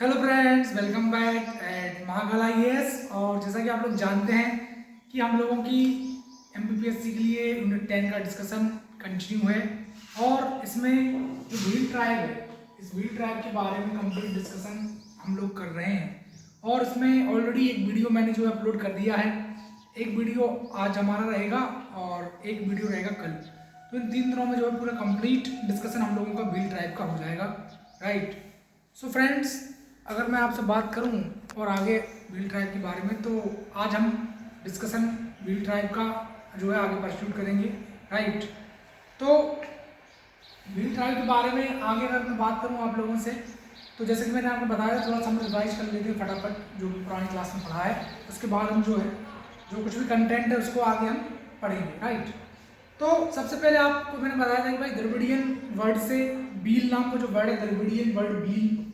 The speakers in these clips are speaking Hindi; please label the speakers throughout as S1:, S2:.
S1: Hello friends, welcome back at Mahakal IAS. और जैसा कि आप लोग जानते हैं कि हम लोगों की एमपीपीएससी के लिए यूनिट 10 का डिस्कशन कंटिन्यू है। और इसमें जो व्हील ट्राइब है, इस व्हील ट्राइब के बारे में कंप्लीट डिस्कशन हम लोग कर रहे हैं। और इसमें ऑलरेडी एक वीडियो मैंने जो अपलोड कर दिया है। एक वीडियो आज हमारा रहेगा और एक वीडियो रहेगा कल। तो इन 3 दिनों में जो है पूरा कंप्लीट डिस्कशन हम लोगों का व्हील ट्राइब का हो जाएगा, राइट। सो फ्रेंड्स, अगर मैं आपसे बात करूं और आगे व्हील ट्राइब के बारे में, तो आज हम डिस्कशन व्हील ट्राइब का जो है आगे परस्यूट करेंगे, राइट। तो व्हील ट्राइब के बारे में आगे अगर मैं बात करूं आप लोगों से, तो जैसे कि मैंने आपको बताया, थोड़ा सा हम रिवाइज कर लेते हैं फटाफट जो भी पुरानी क्लास में पढ़ा है। उसके बाद हम जो है जो कुछ भी कंटेंट है उसको आगे हम पढ़ेंगे, राइट। तो सबसे पहले आपको मैंने बताया था कि भाई द्रविडियन वर्ड से बील नाम का जो वर्ड है, द्रविडियन वर्ड बील,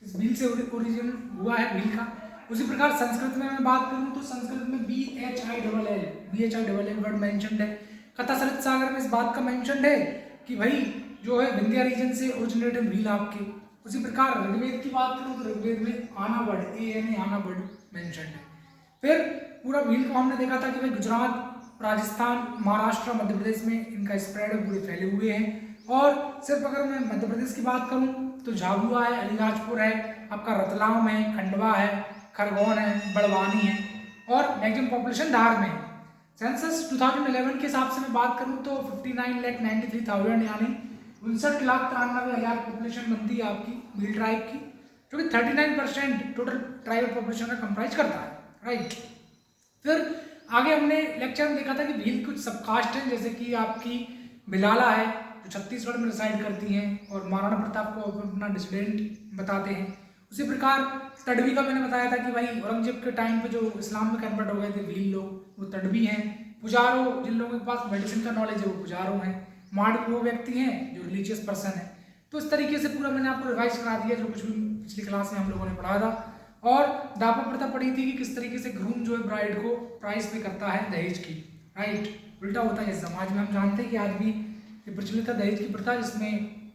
S1: इस भील से ओरिजिन हुआ है भील का। उसी प्रकार संस्कृत में मैं बात करूं तो संस्कृत में BHILL वर्ड मेंशन्ड है। कथा सरित सागर में इस बात का मेंशन्ड है कि भाई जो है विंध्या रीजन से ओरिजिनेटेड भील आपके। उसी प्रकार ऋग्वेद की बात करूं तो ऋग्वेद में आना वर्ड आना वर्ड मेंशन्ड है। फिर पूरा भील को हमने देखा था कि भाई गुजरात, राजस्थान, महाराष्ट्र, मध्य प्रदेश में इनका स्प्रेड पूरे फैले हुए हैं। और सिर्फ अगर मैं मध्य प्रदेश की बात करूं तो झाबुआ है, अलीराजपुर है, आपका रतलाम है, खंडवा है, खरगोन है, बड़वानी है, और मैक्सिमम पॉपुलेशन धार में है। सेंसस 2011 के हिसाब से मैं बात करूं तो 59,93,000 यानी 59,93,000 पॉपुलेशन बनती है आपकी भील ट्राइब की, जो कि 39% टोटल ट्राइबल पॉपुलेशन का कंप्राइज करता है, राइट। फिर आगे हमने लेक्चर में देखा था कि भील कुछ सबकास्ट हैं, जैसे कि आपकी भिलाला है जो छत्तीसगढ़ में रिसाइड करती हैं और महाराणा प्रताप को अपना डिसिडेंट बताते हैं। उसी प्रकार तड़वी का मैंने बताया था कि भाई औरंगजेब के टाइम पे जो इस्लाम में कन्वर्ट हो गए थे भील लोग, वो तड़वी हैं। पुजारो, जिन लोगों के पास मेडिसिन का नॉलेज है वो पुजारो हैं। मार्ड वो व्यक्ति हैं जो रिलीजियस पर्सन है। तो इस तरीके से पूरा मैंने आपको रिवाइज करा दिया जो कुछ भी पिछली क्लास में हम लोगों ने पढ़ा था। और दापा प्रथा पढ़ी थी कि किस तरीके से ग्रूम जो है ब्राइड को प्राइस पे करता है दहेज की, राइट। उल्टा होता है समाज में, हम जानते हैं कि आज भी प्रचलित है दहेज की प्रथा, जिसमें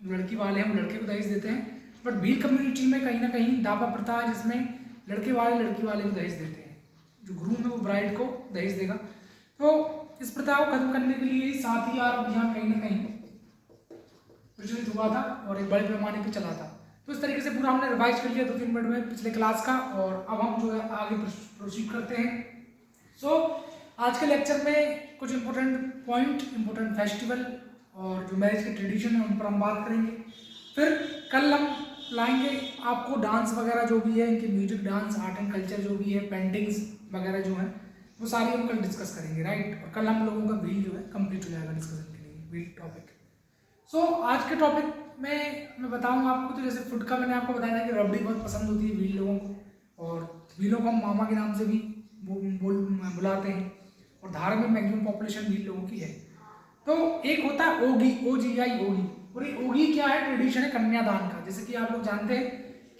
S1: लड़की वाले हैं वो लड़के को दहेज देते हैं। बट भील कम्युनिटी में कहीं ना कहीं दापा प्रथा है जिसमें लड़के वाले लड़की वाले को दहेज देते हैं। जो ग्रूम है वो ब्राइड को दहेज देगा। तो इस प्रथा को खत्म करने के लिए साथ ही अभियान कहीं ना कहीं प्रचलित हुआ था और एक बड़े पैमाने पर चला था। तो इस तरीके से पूरा हमने रिवाइज कर लिया 2-3 मिनट में पिछले क्लास का। और अब हम जो है आगे प्रोसीड करते हैं। सो आज के लेक्चर में कुछ इंपॉर्टेंट पॉइंट, इंपॉर्टेंट फेस्टिवल और जो मैरिज के ट्रेडिशन है उन पर हम बात करेंगे। फिर कल हम लाएंगे आपको डांस वगैरह जो भी है, इनके music, dance, art and culture जो भी है, पेंटिंग्स वगैरह जो है वो सारी हम कल डिस्कस करेंगे, राइट। और कल हम लोगों का व्हील जो है कंप्लीट हो जाएगा डिस्कशन के लिए, व्हील टॉपिक। सो आज के टॉपिक में मैं बताऊंगा आपको, तो जैसे फूड का मैंने आपको बताया था कि रबड़ी बहुत पसंद होती है व्हील लोगों को, और व्हीलों को हम मामा के नाम से भी बुलाते हैं। और धार में मैक्सिमम पॉपुलेशन व्हील लोगों की है। तो एक होता है ओगी, OGI, ओगी। और ये ओगी क्या है? ट्रेडिशन है कन्यादान का। जैसे कि आप लोग जानते हैं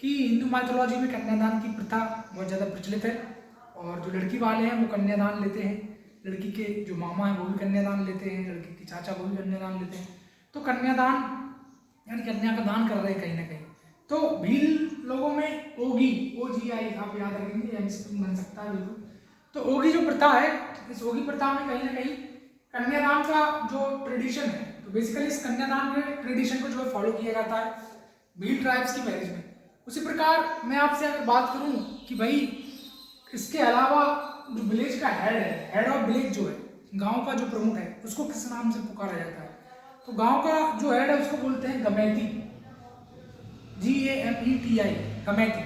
S1: कि हिंदू माइथोलॉजी में कन्यादान की प्रथा बहुत ज़्यादा प्रचलित है। और जो लड़की वाले हैं वो कन्यादान लेते हैं, लड़की के जो मामा हैं वो भी कन्यादान लेते हैं, लड़की के चाचा वो भी कन्यादान लेते हैं। तो कन्यादान यानी कन्या का दान कर रहे हैं कहीं ना कहीं। तो भील लोगों में ओगी, OGI आप याद रखेंगे, बन सकता है बिल्कुल। तो ओगी जो प्रथा है, इस ओगी प्रथा में कहीं ना कहीं कन्यादान का जो ट्रेडिशन है, तो बेसिकली इस कन्यादान के ट्रेडिशन को जो है फॉलो किया जाता है भील ट्राइब्स की मैरिज में। उसी प्रकार मैं आपसे अगर बात करूं कि भाई इसके अलावा जो विलेज का हेड है, हेड ऑफ विलेज जो है, गांव का जो प्रमुख है, उसको किस नाम से पुकारा जाता है? तो गांव का जो हेड है उसको बोलते हैं गमैती, GAMETI, गमैती।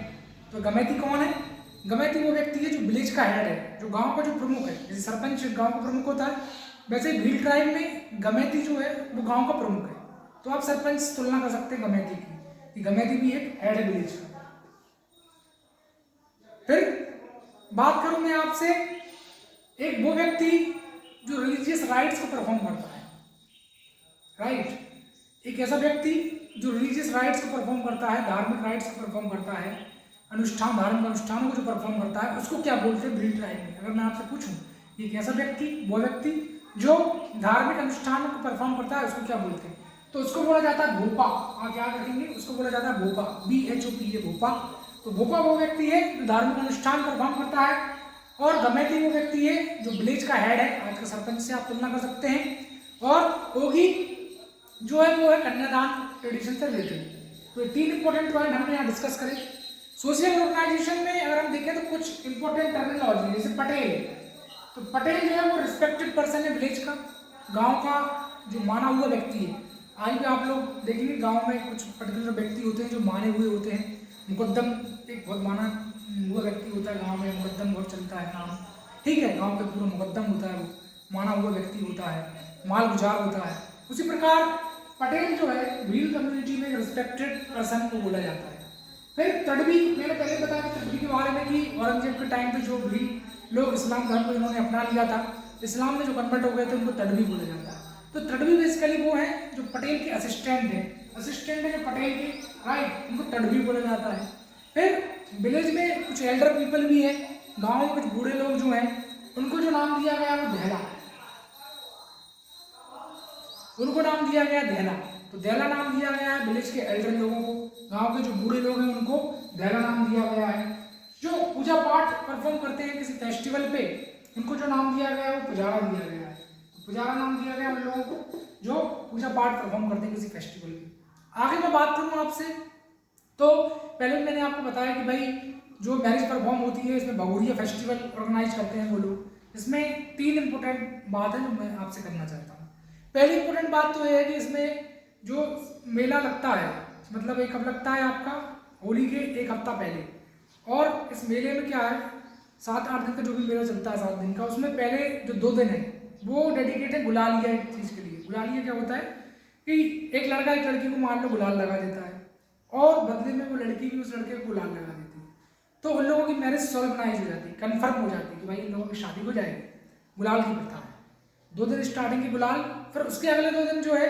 S1: तो गमैती कौन है? गमैती वो व्यक्ति है जो विलेज का हेड है, जो गांव का जो प्रमुख है। जैसे सरपंच गांव का प्रमुख होता है, वैसे भील ट्राइब में गमैती जो है वो गांव का प्रमुख है। तो आप सरपंच से तुलना कर सकते हैं गमैती की, कि गमैती भी एक हेड है विलेज का। फिर बात करूं मैं आपसे, एक वो व्यक्ति जो रिलीजियस राइट्स को परफॉर्म करता है, राइट। एक ऐसा व्यक्ति जो रिलीजियस राइट्स को परफॉर्म करता है, धार्मिक राइट्स को परफॉर्म करता है, अनुष्ठान, धार्मिक अनुष्ठानों को जो परफॉर्म करता है, उसको क्या बोलते हैं भील ट्राइब में? अगर मैं आपसे पूछूं एक ऐसा व्यक्ति, वो व्यक्ति जो धार्मिक अनुष्ठानों को परफॉर्म करता है, उसको क्या बोलते हैं? तो उसको बोला जाता है भोपा। आप याद रखेंगे, उसको बोला जाता है भोपा, BHOP है भोपा। तो भोपा वो व्यक्ति है जो धार्मिक अनुष्ठान परफॉर्म करता है, और गमेती वो व्यक्ति है जो विलेज का हेड है, आज का सरपंच से आप तुलना कर सकते हैं। और ओगी जो है वो है कन्यादान ट्रेडिशन से रिलेटेड। तो 3 इंपॉर्टेंट पॉइंट हमने यहाँ डिस्कस करे। सोशल ऑर्गेनाइजेशन में अगर हम देखें तो कुछ इंपॉर्टेंट टर्मिनोलॉजी, जैसे पटेल। तो पटेल जो है वो रिस्पेक्टेड पर्सन है विलेज का, गांव का जो माना हुआ व्यक्ति है। आज भी आप लोग देखेंगे गांव में कुछ पर्टिकुलर व्यक्ति होते हैं जो माने हुए होते हैं। मुकद्दम एक बहुत माना हुआ व्यक्ति होता है गांव में, मुकद्दम बहुत चलता है नाम, ठीक है, गांव पे पूरा मुकद्दम होता है, वो माना हुआ व्यक्ति होता है, माल गुजार होता है। उसी प्रकार पटेल जो है भील कम्युनिटी में रिस्पेक्टेड पर्सन को बोला जाता है। फिर तड़वी, मैंने पहले बताया तड़वी के बारे में कि औरंगजेब के टाइम पे जो भील लोग इस्लाम धर्म को इन्होंने अपना लिया था, इस्लाम में जो कन्वर्ट हो गए थे उनको तड़वी बोला जाता है। तो तड़वी बेसिकली वो है जो पटेल के असिस्टेंट है जो पटेल के, राइट, उनको तड़वी बोला जाता है। फिर विलेज में कुछ एल्डर पीपल भी है, गाँव में कुछ बूढ़े लोग जो हैं उनको जो नाम दिया गया वो दहला, उनको नाम दिया गया दहला। तो दहला नाम दिया गया है विलेज के एल्डर लोगों को, गांव के जो बूढ़े लोग हैं उनको दहला नाम दिया गया है। जो पूजा पाठ परफॉर्म करते हैं किसी फेस्टिवल पे, उनको जो नाम दिया गया है वो पुजारा दिया गया है। तो पुजारा नाम दिया गया उन लोगों को जो पूजा पाठ परफॉर्म करते हैं किसी फेस्टिवल पे। आगे मैं बात करूँ आपसे, तो पहले मैंने आपको बताया कि भाई जो मैरिज परफॉर्म होती है इसमें भगोरिया फेस्टिवल ऑर्गेनाइज करते हैं वो लोग। इसमें 3 इंपॉर्टेंट बात है जो मैं आपसे करना चाहता हूँ। पहली इंपॉर्टेंट बात तो यह है कि इसमें जो मेला लगता है, मतलब एक कब लगता है आपका, होली के 1 हफ्ता पहले। और इस मेले में क्या है, 7-8 दिन का जो भी मेला चलता है 7 दिन का, उसमें पहले जो 2 दिन है वो डेडिकेट है गुलालिया एक चीज़ के लिए। गुलालिया क्या होता है कि एक लड़का एक लड़की को मान लो गुलाल लगा देता है, और बदले में वो लड़की भी उस लड़के को गुलाल लगा देती है। तो उन लोगों की मैरिज सोलमनाइज हो जाती है, कन्फर्म हो जाती है कि भाई इन लोगों की शादी हो जाएगी। गुलाल की प्रथा है, 2 दिन स्टार्टिंग की गुलाल, फिर उसके अगले 2 दिन जो है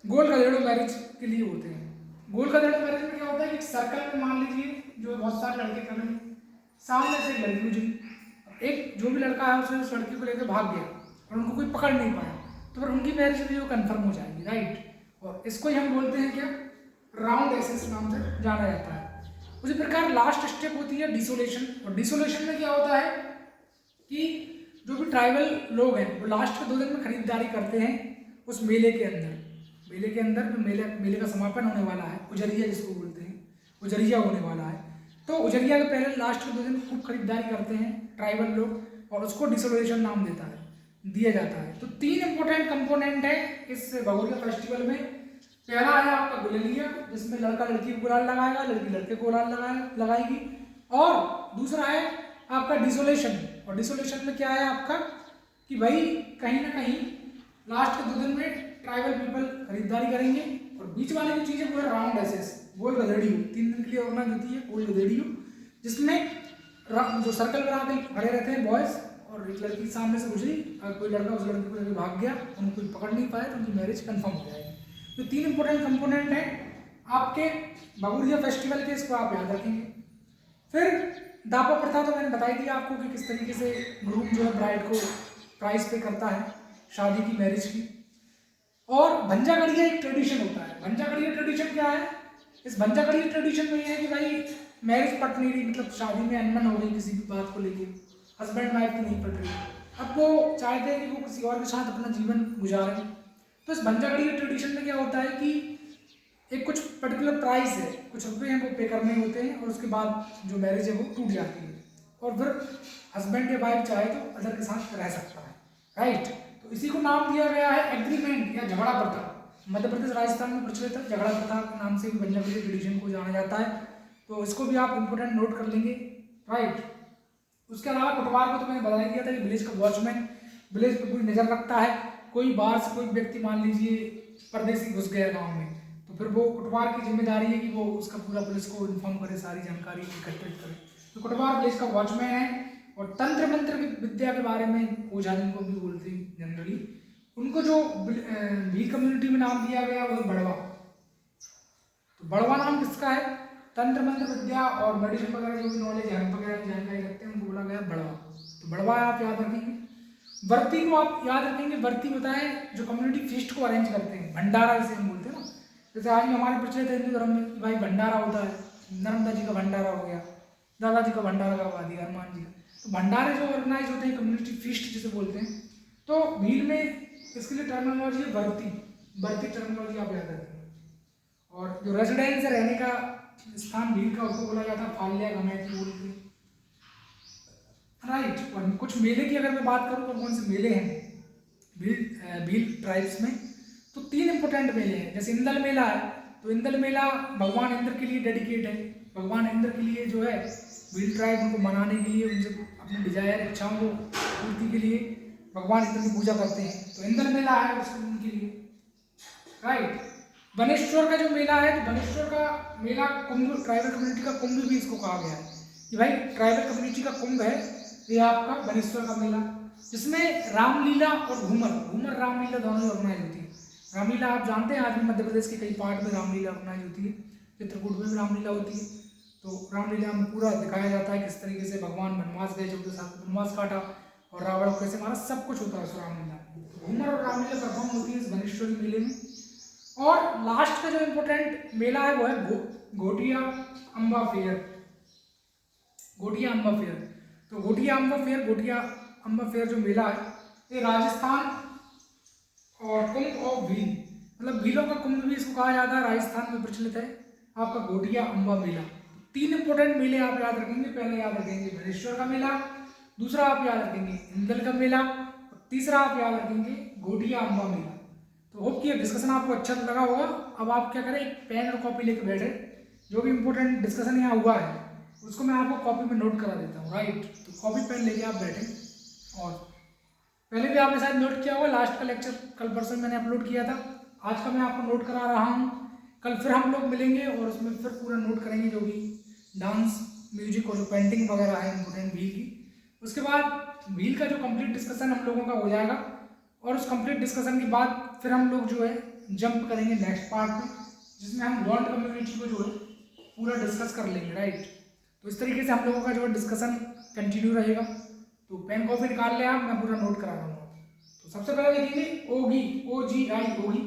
S1: गोल गधेड़ो मैरिज के लिए होते हैं। गोल गधेड़ो मैरिज में क्या होता है कि एक सर्कल में मान लीजिए जो बहुत सारे लड़के खड़े हैं, सामने से एक लड़की उजड़ी, एक जो भी लड़का है उसने उस लड़की को लेकर भाग गया और उनको कोई पकड़ नहीं पाया, तो फिर उनकी मैरिज भी वो कन्फर्म हो जाएगी, राइट। और इसको ही हम बोलते हैं क्या, राउंड एसेस नाम से जाना जाता है। उसी प्रकार लास्ट स्टेप होती है डिसोलेशन। और डिसोलेशन में क्या होता है कि जो भी ट्राइबल लोग हैं वो लास्ट के 2 दिन में खरीदारी करते हैं उस मेले के अंदर। मेले का समापन होने वाला है, उजरिया जिसको बोलते हैं, उजरिया होने वाला है। तो उजरिया के पहले लास्ट के 2 दिन खूब खरीदारी करते हैं ट्राइबल लोग, और उसको डिसोलेशन नाम दिया जाता है। तो 3 इंपॉर्टेंट कंपोनेंट है इस भगोरिया फेस्टिवल में। पहला है आपका गुलेलिया, जिसमें लड़का लड़की को गुलाल लगाएगा, लड़की लड़के को गुलाल लगाएगी। और दूसरा है आपका डिसोलेशन। और डिसोलेशन में क्या है आपका कि भाई कहीं ना कहीं लास्ट के 2 दिन में ट्राइबल पीपल खरीदारी करेंगे, और बीच वाली जो चीज़ें पूरा राउंड एसेस गोल गधेड़ियों 3 दिन के लिए ऑर्गेनाइज होती है गोल गधेड़ियों, जिसमें जो सर्कल बना के खड़े रहते हैं बॉयज़, और एक लड़की सामने से गुजरी, अगर कोई लड़का उस लड़की को लेकर भाग गया, उनको कोई पकड़ नहीं पाया तो उनकी मैरिज कन्फर्म हो जाएगी। तो 3 इंपॉर्टेंट कंपोनेंट हैं आपके भगोरिया फेस्टिवल के, इसको आप याद रखेंगे। फिर दापा प्रथा तो मैंने बताई दी आपको कि किस तरीके से ग्रूम जो है ब्राइड को प्राइस पे करता है शादी की, मैरिज की। और भंजागड़िया एक ट्रेडिशन होता है। भंजागड़िया ट्रेडिशन क्या है, इस भंजागड़िया ट्रेडिशन में ये है कि भाई मैरिज पट नहीं रही, मतलब शादी में अनबन हो गई किसी भी बात को लेके, हस्बैंड वाइफ की नहीं पट रही, अब वो चाहते हैं कि वो किसी और के साथ अपना जीवन गुजारें। तो इस भंजागड़िया ट्रेडिशन में क्या होता है कि एक कुछ पर्टिकुलर प्राइस है, कुछ रुपये हैं वो पे करने होते हैं, और उसके बाद जो मैरिज है वो टूट जाती है, और फिर हस्बैंड या वाइफ चाहे तो अदर के साथ रह सकता है, राइट। तो इसी को नाम दिया गया है एग्रीमेंट या झगड़ा प्रथा। मध्य प्रदेश राजस्थान में प्रचलित है, झगड़ा प्रथा के नाम से भी भंजागड़िया ट्रेडिशन को जाना जाता है। तो इसको भी आप इंपोर्टेंट नोट कर लेंगे, राइट। उसके अलावा कुटवार को तो मैंने बता दिया था कि विलेज का वॉचमैन विलेज पर पूरी नज़र रखता है। कोई बाहर से कोई व्यक्ति मान लीजिए परदेसी घुस गया गाँव में, तो फिर वो कुटवार की जिम्मेदारी है कि वो उसका पूरा पुलिस को इन्फॉर्म करे, सारी जानकारी एकत्रित करे। तो कुटवार विलेज का वॉचमैन है। और तंत्र मंत्र विद्या के बारे में ओझा जिनको भी बोलते हैं जनरली, उनको जो भील कम्युनिटी में नाम दिया गया वो बड़वा। तो बड़वा नाम किसका है, तंत्र मंत्र विद्या और मेडिसिन वगैरह जो भी नॉलेज है, हम वगैरह जानकारी रखते हैं, उनको बोला गया बड़वा। तो बड़वा आप याद रखेंगे। वर्ती को आप याद रखेंगे, वर्ती होता है जो कम्युनिटी फीस्ट को अरेंज करते हैं, भंडारा जिसे हम बोलते हैं ना। जैसे आज भी हमारे प्रचलित है हिंदू धर्म में कि भाई भंडारा होता है, नर्मदा जी का भंडारा हो गया, दादाजी का भंडारा करवा दिया, हनुमान जी का। तो भंडारे जो ऑर्गेनाइज होते हैं कम्युनिटी फीस्ट जिसे बोलते हैं। तो भील में इसके लिए टर्मिनोलॉजी है वर्ती, वर्ती टर्मिनोलॉजी आप याद रखेंगे। और जो रेजिडेंस है, रहने का स्थान भील का, उसको बोला जाता है फाल्या गमैती बोल के, राइट। और कुछ मेले की अगर मैं बात करूँ तो कौन से मेले हैं भील ट्राइब्स में, तो 3 इंपॉर्टेंट मेले हैं। जैसे इंदल मेला है, तो इंदल मेला भगवान इंद्र के लिए डेडिकेट है। भगवान इंद्र के लिए जो है भील ट्राइब उनको मनाने के लिए, उनसे अपनी डिजायर इच्छाओं को पूर्ति के लिए भगवान इंद्र की पूजा करते हैं। तो इंदल मेला है उनके लिए, राइट। बनेश्वर का जो मेला है, तो बनेश्वर का मेला कुंभ, ट्राइबल कम्युनिटी का कुंभ भी इसको कहा गया है कि भाई ट्राइबल कम्युनिटी का कुंभ है ये आपका बनेश्वर का मेला, जिसमें रामलीला और घूमर रामलीला दोनों ऑर्गेनाइज होती है। रामलीला आप जानते हैं, आज भी मध्य प्रदेश के कई पार्ट में रामलीला ऑर्गेनाइज होती है, चित्रकूट में भी रामलीला होती है। तो रामलीला में पूरा दिखाया जाता है किस तरीके से भगवान वनवास गए, 14 साल वनवास काटा और रावण को कैसे मारा, सब कुछ होता है उस रामलीला में। घूमर और रामलीला परफॉर्म होती है इस बनेश्वरी मेले में। और लास्ट का जो इम्पोर्टेंट मेला है वो है घोटिया अम्बा फेयर, घोटिया अम्बा फेयर। तो घोटिया अम्बा फेयर जो मेला है, ये राजस्थान और कुंभ ऑफ भील, मतलब भीलों का कुंभ भी इसको कहा जाता है, राजस्थान में प्रचलित है आपका घोटिया अम्बा मेला। 3 इंपॉर्टेंट मेले आप याद रखेंगे। पहले याद रखेंगे बनेश्वर का मेला, दूसरा आप याद रखेंगे इंदल का मेला, और तीसरा आप याद रखेंगे घोटिया अम्बा मेला। तो होप कि डिस्कशन आपको अच्छा लगा होगा। अब आप क्या करें, एक पेन और कॉपी लेकर बैठे, जो भी इंपॉर्टेंट डिस्कशन यहाँ हुआ है उसको मैं आपको कॉपी में नोट करा देता हूँ, राइट। तो कॉपी पेन लेके आप बैठे, और पहले भी आपने शायद नोट किया होगा, लास्ट का लेक्चर कल परसों मैंने अपलोड किया था, आज का मैं आपको नोट करा रहा हूँ। कल फिर हम लोग मिलेंगे और उसमें फिर पूरा नोट करेंगे जो भी डांस, म्यूजिक और जो पेंटिंग वगैरह है इंपॉर्टेंट भील की। उसके बाद भील का जो कंप्लीट डिस्कशन हम लोगों का हो जाएगा, और उस कंप्लीट डिस्कशन के बाद फिर हम लोग जो है जंप करेंगे नेक्स्ट पार्ट में, जिसमें हम गोंड कम्युनिटी को जो है पूरा डिस्कस कर लेंगे, राइट। तो इस तरीके से हम लोगों का जो है डिस्कशन कंटिन्यू रहेगा। तो पेन कॉपी निकाल ले आप, मैं पूरा नोट करा रहा हूँ। तो सबसे पहले लिखेंगे ओगी, OGI ओगी।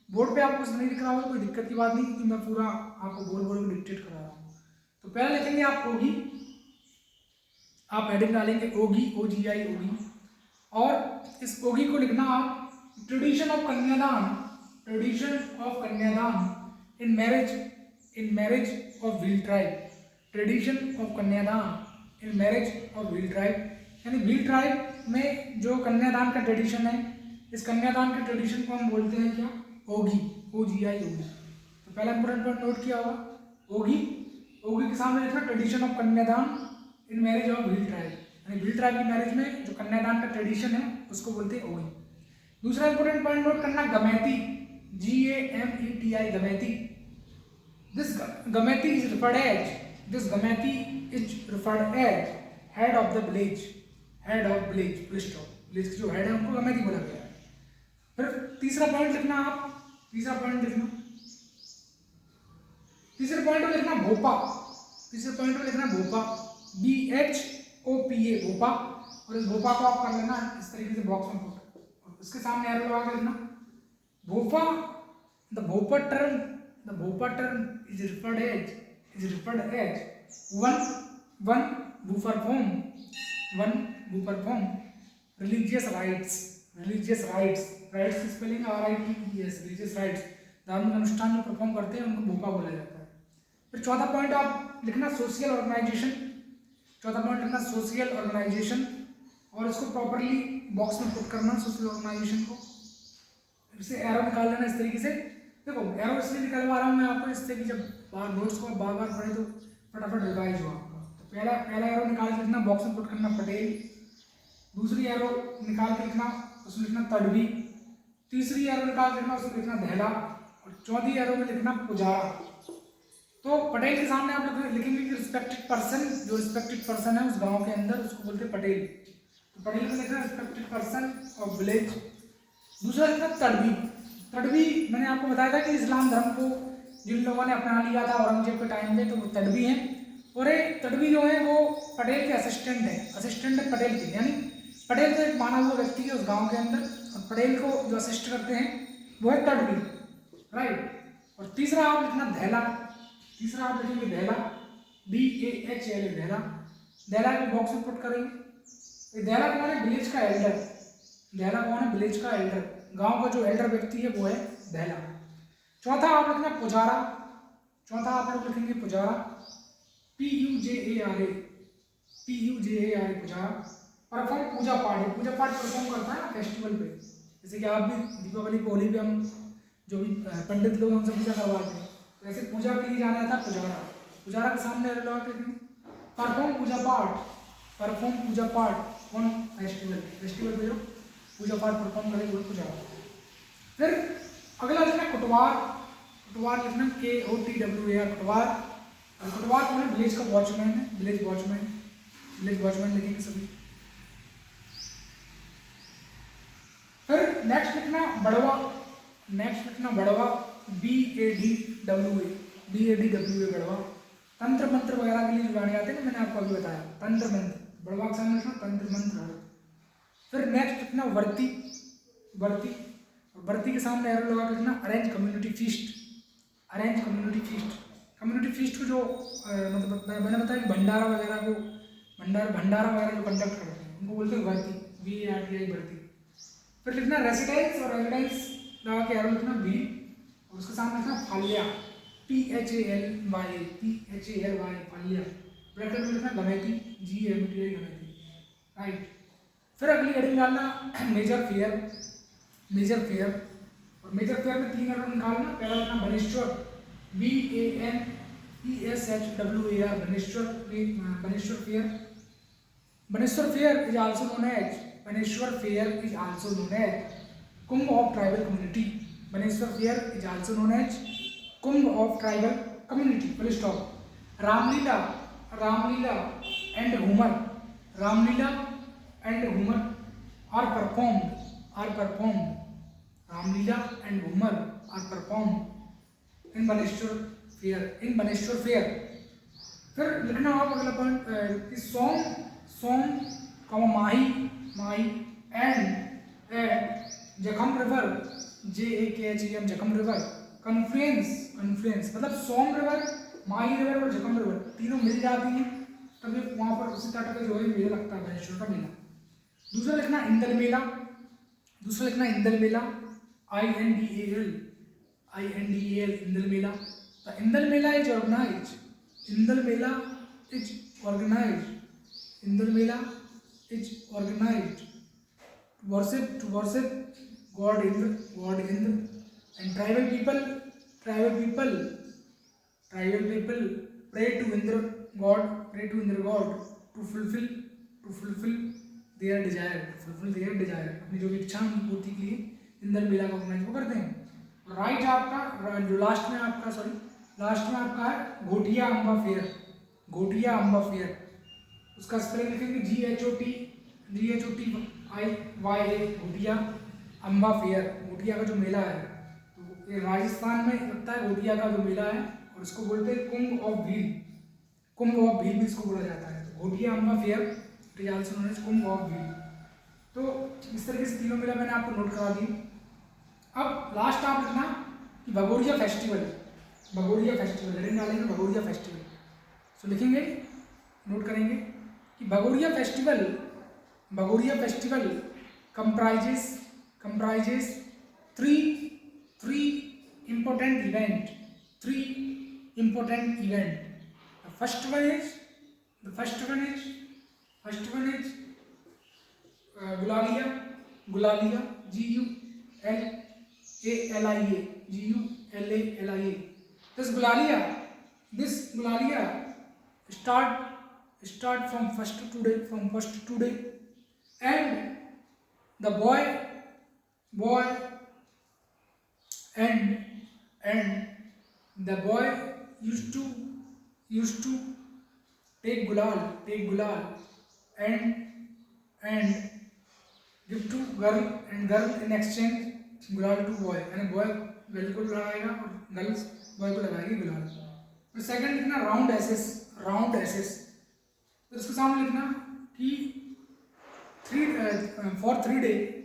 S1: बोर्ड पे आपको नहीं दिख रहा होगा, कोई दिक्कत की बात नहीं, क्योंकि मैं पूरा आपको बोल बोल के डिक्टेट करा रहा हूँ। तो पहले लिखेंगे आप ओगी, आप हेडिंग डालेंगे ओगी, OGI ओगी। और इस ओगी को लिखना आप tradition of kanyadan, tradition of kanyadan in marriage of Bhil tribe, tradition of kanyadan in marriage of Bhil tribe. यानी भील ट्राइब में जो कन्यादान का ट्रेडिशन है, इस कन्यादान के ट्रेडिशन को हम बोलते हैं क्या, ओगी, OGI ओगी। तो पहला इंपॉर्टेंट पॉइंट नोट किया होगा, ओगी, ओगी के सामने लिखा tradition of kanyadan in marriage of Bhil tribe, यानी भील ट्राइब की मैरिज में जो कन्यादान का ट्रेडिशन है उसको बोलते हैं ओगी। दूसरा इंपॉर्टेंट पॉइंट नोट करना, Gameti, GAMETI, Gameti. This Gameti is referred as, this Gameti is referred as head of the village, head of village, priest of village जो हेड है उनको गमैती बोला गया है। फिर तीसरा पॉइंट लिखना आप, तीसरा पॉइंट लिखना, तीसरे पॉइंट में लिखना भोपा, तीसरे पॉइंट में लिखना भोपा, BHOPA, भोपा। और इस भोपा को आप कर लेना इस तरीके से बॉक्स में पुट, और उसके सामने एरो लगा के लिखना Bhopa. The Bhopa term is referred as one who perform religious rites, rites की स्पेलिंग RITES, religious rites, धार्मिक अनुष्ठान जो परफॉर्म करते हैं उनको भोपा बोला जाता है। फिर चौथा पॉइंट आप लिखना सोशल ऑर्गेनाइजेशन, चौथा पॉइंट लिखना सोशल ऑर्गेनाइजेशन, और इसको प्रॉपरली बॉक्स में पुट करना सोशल ऑर्गेनाइजेशन को। इसे एरो निकाल लेना इस तरीके से। देखो एरो इसलिए निकलवा रहा हूँ मैं आपको, इससे कि जब नोट्स को बार बार पढ़े तो फटाफट रिवाइज हो आपका। तो पहला एरो निकाल के लिखना, बॉक्स में पुट करना पटेल। दूसरी एरो निकाल के लिखना, उसमें लिखना तड़वी। तीसरी एरो निकाल के लिखना, उसमें लिखना दहला। और चौथी एरो में लिखना पुजारा। तो पटेल के सामने आप लोग लिखेंगे कि रिस्पेक्टेड पर्सन, जो रिस्पेक्टेड पर्सन है उस गाँव के अंदर उसको बोलते हैं पटेल। तो पटेल में लिखना रिस्पेक्टेड पर्सन ऑफ विलेज। दूसरा लिखना तड़वी। तड़वी मैंने आपको बताया था कि इस्लाम धर्म को जिन लोगों ने अपना लिया था औरंगजेब के टाइम पे, तो वो तड़वी हैं। और ये तड़वी जो है वो पटेल के असिस्टेंट है, असिस्टेंट है पटेल के, यानी पटेल तो एक माना हुआ व्यक्ति है उस गांव के अंदर, और पटेल को जो असिस्ट करते हैं वो है तडवी, राइट। और तीसरा आप लिखना धैला, तीसरा आप लिखेंगे धैला, DAHL, धैला। धैला को बॉक्स में पुट करेंगे। धैला कौन है? विलेज का एल्डर। धैला कौन है? विलेज का एल्डर, गांव का जो एल्डर व्यक्ति है वो है धैला। चौथा आप लिखना पुजारा, चौथा आप लोग लिखेंगे Pujara, PUJARA, PUJARA, Pujara. Perform पूजा पाठ है, पूजा पाठ परफॉर्म करता है फेस्टिवल पे, जैसे कि आप भी दीपावली को, होली पे हम जो भी पंडित लोग हमसे पूजा करवाते हैं, वैसे पूजा के लिए जाना था पुजारा। पुजारा के सामने लगा के परफॉर्म पूजा पाठ, परफॉर्म पूजा पाठ ऑन फेस्टिवल, फेस्टिवल पे जो पूजा पाठ परफॉर्म करेंगे वो पुजारा। फिर अगला लिखना कुटवार, कुटवार लिखना KOTWAR, कुटवार। और कुटवार कौन है? विलेज का वॉचमैन है, विलेज वॉचमैन, विलेज वॉचमैन लिखेंगे सभी। फिर नेक्स्ट लिखना बड़वा, नेक्स्ट लिखना बड़वा, BADWA, BADWA, बड़वा। तंत्र मंत्र वगैरह के लिए जो गाने आते हैं ना, मैंने आपको अभी बताया, तंत्र मंत्र, बड़वा का सामने लिखना तंत्र मंत्र। फिर नेक्स्ट लिखना वर्ती, वर्ती। और वर्ती के सामने एरो लगा के लिखना arrange community feast, arrange community feast. Community feast को जो मतलब मैंने बताया कि भंडारा वगैरह को, भंडारा वगैरह जो कंडक्ट करते हैं उनको बोलते हैं वर्ती, VARTI, वर्ती। फिर लिखना रेसिडेंस, और रेसिडेंस लगा के एरो लिखना V, और उसके सामने लिखना फाल्या, PHALY, फाल्या। ब्रैकेट में लिखना गमेती, GMTI, गमेती, राइट। फिर अगली हेडिंग डालना मेजर फेयर, मेजर फेयर। और मेजर फेयर में 3 एरो निकालना। पहला लिखना Baneshwar, BANESHWAR, Baneshwar, Baneshwar fair. Baneshwar fair is also known as, Baneshwar fair is also known as Kumbh of tribal community, Baneshwar fair is also known as Kumbh of tribal community, full stop. Ramlila, Ramlila and Ghoomar, Ramlila and Ghoomar are performed, are performed, Ramlila and Ghoomar are performed in Baneshwar fair, in Baneshwar fair. फिर लिखना आप अगला पॉइंट कि सोम, सोम माही, माही एंड जखम रिवर, JAKHEM, जखम रिवर कन्फ्लुएंस, कन्फ्लुएंस मतलब सोम रिवर, माही रिवर और जखम रिवर तीनों मिल जाती हैं, तब ये वहाँ पर उसी तट पे जो है मेला लगता है, बनेश्वर का मेला। दूसरा लिखना इंदल मेला, दूसरा लिखना Indal Mela, INDAL, INDAL, Indal Mela. The Indal Mela is organize, Indal Mela is organize, Indal Mela is organize worship, to worship God Indra, God Indra, and tribal people, tribal people, tribal people pray to Indra God, pray to Indra God to fulfill, to fulfill their desire, to fulfill their desire, अपनी जो भी इच्छा उनकी पूर्ति के लिए इंदल मेला का ऑर्गेनाइज वो करते हैं। राइट आपका जो लास्ट में आपका, सॉरी लास्ट में आपका है घोटिया अम्बा फेयर, घोटिया अम्बा फेयर। उसका स्पेलिंग लिखेंगे GHOTIYA, घोटिया अम्बा फेयर। घोटिया का जो मेला है तो ये राजस्थान में लगता है, घोटिया का जो मेला है, और इसको बोलते हैं कुंभ ऑफ भील, कुंभ ऑफ भील भी इसको बोला जाता है। तो Ghotiya Amba fair it is also known as Kumbh of Bhil. तो इस तरीके से तीनों मेला मैंने आपको नोट करा दी। अब लास्ट आप लिखना कि Bhagoria festival, Bhagoria festival heading डालेंगे भगोरिया फेस्टिवल। सो लिखेंगे, नोट करेंगे कि Bhagoria festival, Bhagoria festival comprises three important event, three important event. The first one is Gulalia, Gulalia, GULALIA. This Gulalia start from first today, and the boy and the boy used to take gulal and give to girl, and girl in exchange gulal to boy, and boy girl को लगाएगा और गर्ल्स बॉय को लगाएगी गुलाल। फिर सेकंड लिखना राउंड एसेस, तो इसके सामने लिखना कि 3 for 3 day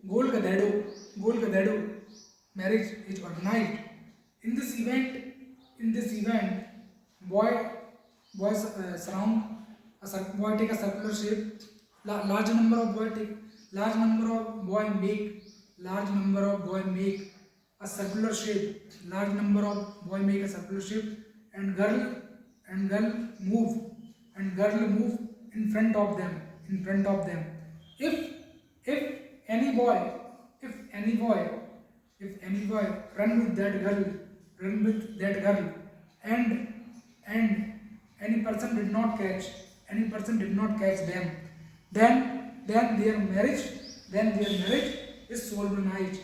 S1: Golgadero marriage is organized. In this event, boys surround boy take a circular shape. Large number of boy make a circular shape. Large number of boy make a circular shape, and girl move in front of them. If any boy run with that girl, and any person did not catch them, then their marriage is solemnized.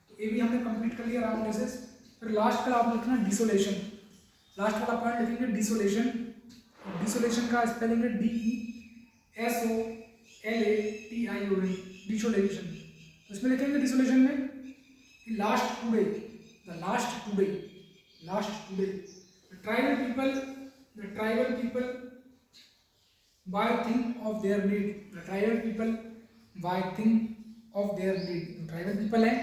S1: तो ये भी हमने कंप्लीट कर लिया राउंड डिसेस। फिर लास्ट का आप लिखना डिसोलेशन। लास्ट वाला पॉइंट लिखेंगे डिसोलेशन का स्पेलिंग है DESOLATION, डिसोलेशन। तो इसमें लिखेंगे डिसोलेशन में last today the tribal people by think of their need। Tribal people है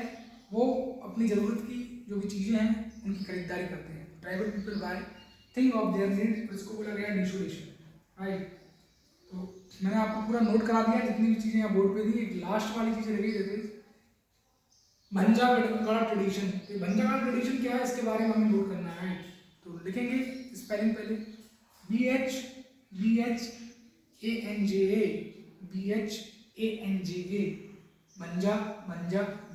S1: वो अपनी ज़रूरत की जो भी चीज़ें हैं उनकी खरीदारी करते हैं। Tribal people buy think of their need, इसको बोला गया डिसोलेशन, राइट। तो मैंने आपको पूरा नोट करा दिया जितनी भी चीज़ें यहाँ बोर्ड पे दी। एक लास्ट वाली चीज़ रही भंजागढ़ ट्रेडिशन। तो भंजागढ़ ट्रेडिशन क्या है इसके बारे में हमें नोट करना है, राइट। तो लिखेंगे स्पेलिंग पहले BHANJA भंजा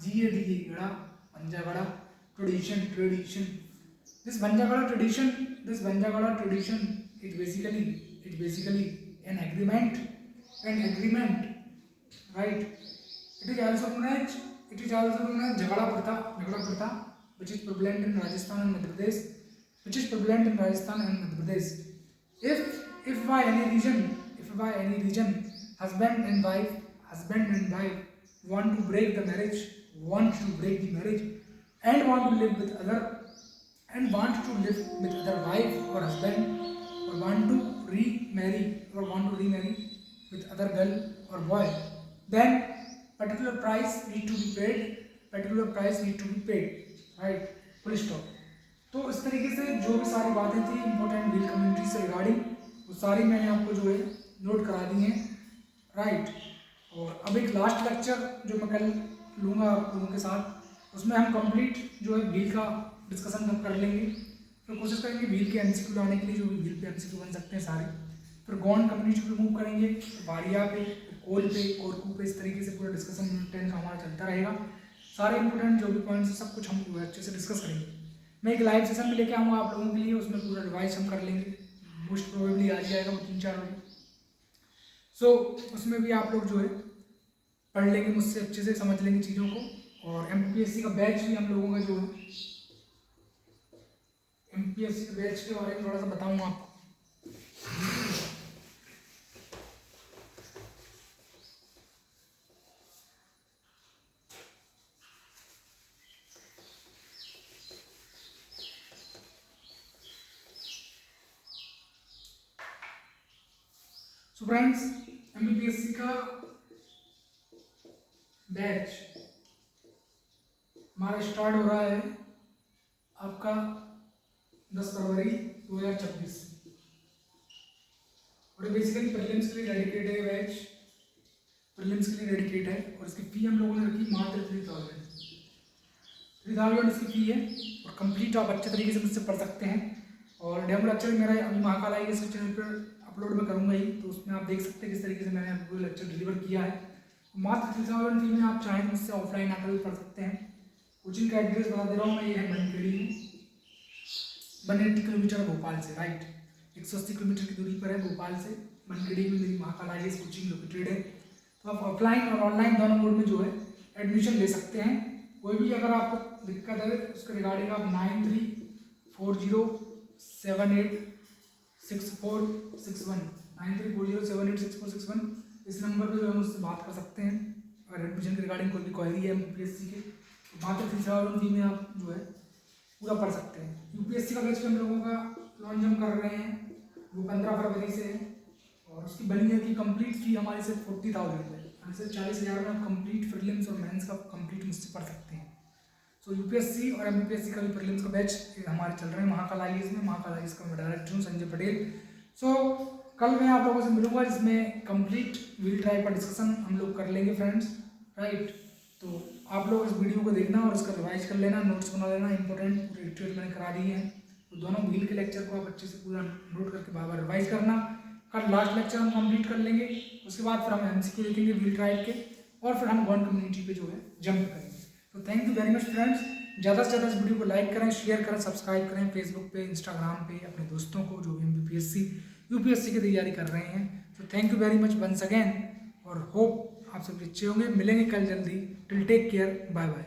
S1: GADA गड़ा, भंजागढ़ tradition. This Bhanjagada tradition is basically an agreement, right? It is also known as Jhagada Pratha, which is prevalent in Rajasthan and Madhya Pradesh. If by any reason husband and wife want to break the marriage and want to live with other wife or husband, or want to remarry with other girl or boy, then particular price need to be paid, right? Full stop। तो इस तरीके से जो भी सारी बातें थी इम्पोर्टेंट व्हील कम्युनिटी से रिगार्डिंग, वो सारी मैंने आपको जो है नोट करा दी हैं, राइट। और अब एक लास्ट लेक्चर जो मैं कल लूँगा आप लोगों के साथ, उसमें हम कंप्लीट जो है व्हील का डिस्कशन हम कर लेंगे। फिर कोशिश करेंगे व्हील के MCQ लाने के लिए, जो भी व्हील पे MCQ बन सकते हैं सारे। फिर गॉन कम्युनिटी पे मूव करेंगे, वारिया पे, कोल पे, कोरकू पे, इस तरीके से पूरा डिस्कशन 10 का हमारा चलता रहेगा। सारे इंपोर्टेंट जो भी पॉइंट्स हैं सब कुछ हम जो है अच्छे से डिस्कस करेंगे। मैं एक लाइव सेशन भी लेके आऊँगा आप लोगों के लिए, उसमें पूरा रिवाइज हम कर लेंगे। मोस्ट प्रोबेबली आ जाएगा वो 3-4 बजे। सो उसमें भी आप लोग जो है पढ़ लेंगे मुझसे, अच्छे से समझ लेंगे चीज़ों को। और MPSC का बैच भी हम लोगों का जो है, MPSC के बैच के बारे में थोड़ा सा बताऊँगा आपको। सो फ्रेंड्स, MPSC का बैच हमारा स्टार्ट हो रहा है आपका 10 फरवरी 2026, और बेसिकली प्रीलिम्स के लिए डेडिकेट है बैच, और इसकी फी हम लोगों ने रखी मात्र 3000 इसकी फी है। और कंप्लीट आप अच्छे तरीके से मुझसे पढ़ सकते हैं। और डेमो लेक्चर मेरा अभी महाकाल आई इस चैनल पर अपलोड में करूँगा ही, तो उसमें आप देख सकते हैं किस तरीके से मैंने आपको लेक्चर डिलीवर किया है। मात्र 3000 फी में आप चाहें मुझसे ऑफलाइन आकर भी पढ़ सकते हैं। कोचिंग का एड्रेस बता दे रहा हूँ मैं, ये है बनखेड़ी, 180 किलोमीटर भोपाल से, राइट। 180 किलोमीटर की दूरी पर है भोपाल से। बनखेड़ी में मेरी महाकाल IAS कोचिंग लोकेटेड है। तो आप ऑफलाइन और ऑनलाइन दोनों मोड में जो है एडमिशन ले सकते हैं। कोई भी अगर आपको दिक्कत है उसके रिगार्डिंग आप 9340786461 इस नंबर पर जो है मुझसे बात कर सकते हैं। अगर एडमिशन के रिगार्डिंग कोई भी क्वेरी है MPSC के, तो मात्र 3000 फी में आप जो है पूरा पढ़ सकते हैं। UPSC का बैच हम लोगों का लॉन्च हम कर रहे हैं, वो 15 फरवरी से है। और उसकी 1 ईयर की कंप्लीट फी हमारी सिर्फ 40,000 है, यानी सिर्फ 40,000 में आप कंप्लीट प्रीलिम्स और मेंस का कंप्लीट मुझसे पढ़ सकते हैं। सो यूपीएससी और एमपीएससी का भी प्रीलिम्स का बैच हमारे चल रहे हैं महाकाल आईएएस में। महाकाल आईएएस का मैं डायरेक्टर हूँ संजय पटेल। सो कल मैं आप लोगों से मिलूंगा जिसमें कंप्लीट व्हील ड्राइव का डिस्कशन हम लोग कर लेंगे फ्रेंड्स, राइट। तो आप लोग इस वीडियो को देखना और उसका रिवाइज कर लेना, नोट्स बना लेना, इंपॉर्टेंट पूरी डिटेल मैंने करा दी है। तो दोनों व्हील के लेक्चर को आप अच्छे से पूरा नोट करके बार बार रिवाइज करना। कल लास्ट लेक्चर हम कंप्लीट कर लेंगे, उसके बाद फिर हम एमसीक्यू देखेंगे व्हील ड्राइव के, और फिर हम वन कम्युनिटी पे जो है जंप करेंगे। तो thank you very much friends. ज़्यादा से ज़्यादा इस वीडियो को लाइक करें, शेयर करें, सब्सक्राइब करें फेसबुक पे, इंस्टाग्राम पे अपने दोस्तों को जो भी एमपीएससी यूपीएससी की तैयारी कर रहे हैं। तो thank you very much once again, और होप आप सब अच्छे होंगे। मिलेंगे कल जल्दी। Till take care, bye bye.